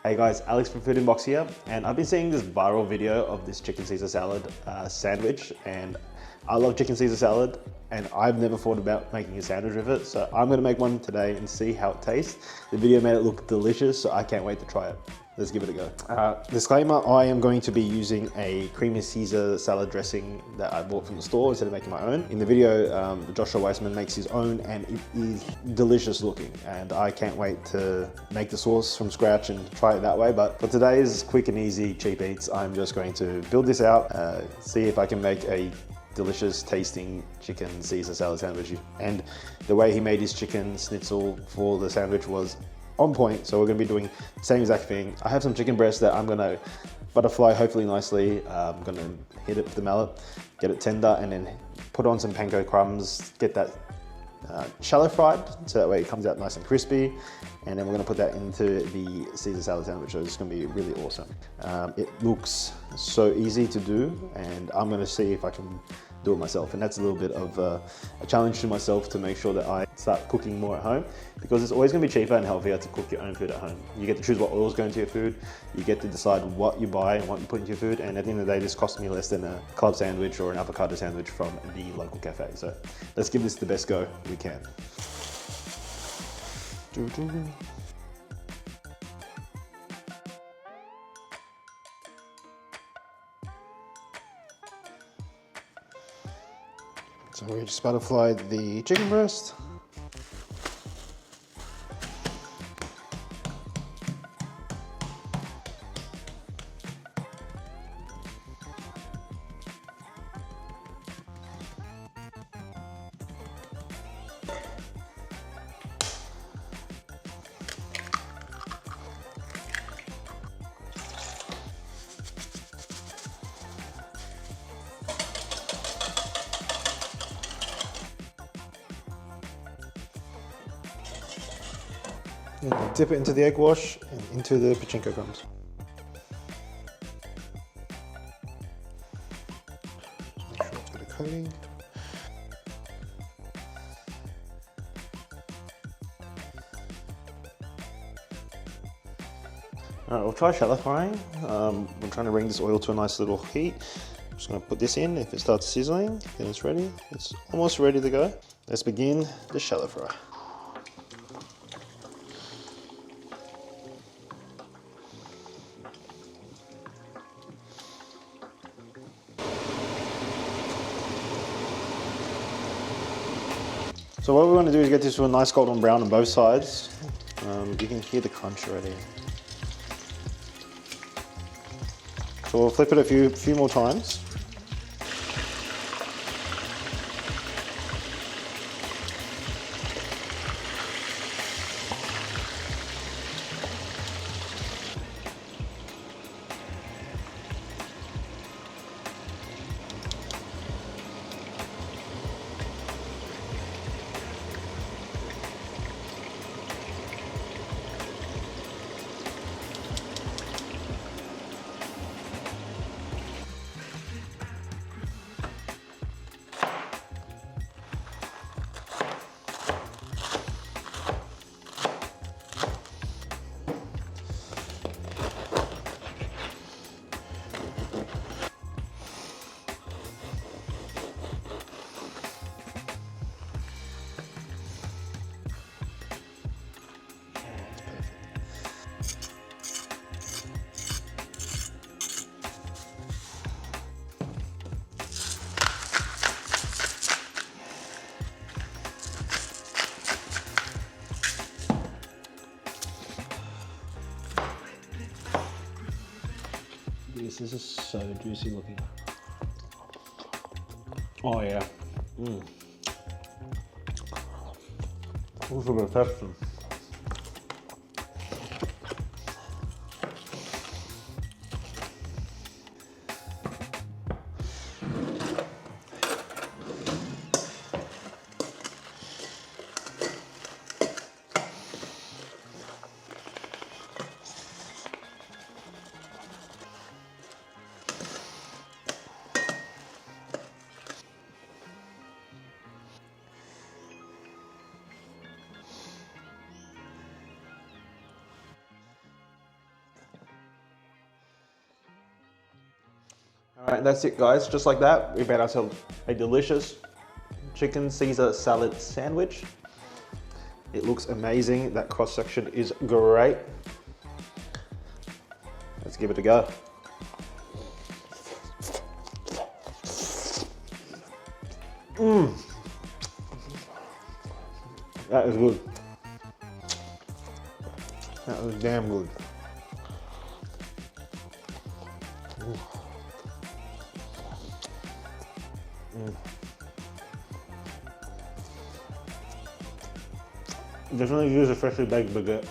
Hey guys, Alex from Food Inbox here, and I've been seeing this viral video of this chicken Caesar salad sandwich, and I love chicken Caesar salad, and I've never thought about making a sandwich with it, so I'm gonna make one today and see how it tastes. The video made it look delicious, so I can't wait to try it. Let's give it a go. Disclaimer, I am going to be using a creamy Caesar salad dressing that I bought from the store instead of making my own. In the video, Joshua Weissman makes his own and it is delicious looking. And I can't wait to make the sauce from scratch and try it that way. But for today's quick and easy cheap eats, I'm just going to build this out, see if I can make a delicious tasting chicken Caesar salad sandwich. And the way he made his chicken schnitzel for the sandwich was on point, so we're going to be doing the same exact thing. I have some chicken breast that I'm going to butterfly hopefully nicely. I'm going to hit it with the mallet, get it tender, and then put on some panko crumbs, get that shallow fried so that way it comes out nice and crispy, and then we're going to put that into the Caesar salad sandwich, so it's going to be really awesome. It looks so easy to do, and I'm going to see if I can do it myself, and that's a little bit of a challenge to myself to make sure that I start cooking more at home, because it's always going to be cheaper and healthier to cook your own food at home. You get to choose what oils go into your food, you get to decide what you buy and what you put into your food, and at the end of the day this costs me less than a club sandwich or an avocado sandwich from the local cafe. So let's give this the best go we can. So we just butterflied the chicken breast. And then dip it into the egg wash and into the pachinko crumbs. Make sure it's got a coating. Alright, we'll try shallow frying. We're trying to bring this oil to a nice little heat. I'm just going to put this in. If it starts sizzling, then it's ready. It's almost ready to go. Let's begin the shallow fry. So what we want to do is get this to a nice golden brown on both sides. You can hear the crunch already. So we'll flip it a few more times. This is so juicy looking. Oh yeah. Also the texture. All right, that's it guys. Just like that, we've made ourselves a delicious chicken Caesar salad sandwich. It looks amazing. That cross section is great. Let's give it a go. That is good. That was damn good. Definitely use a freshly baked baguette.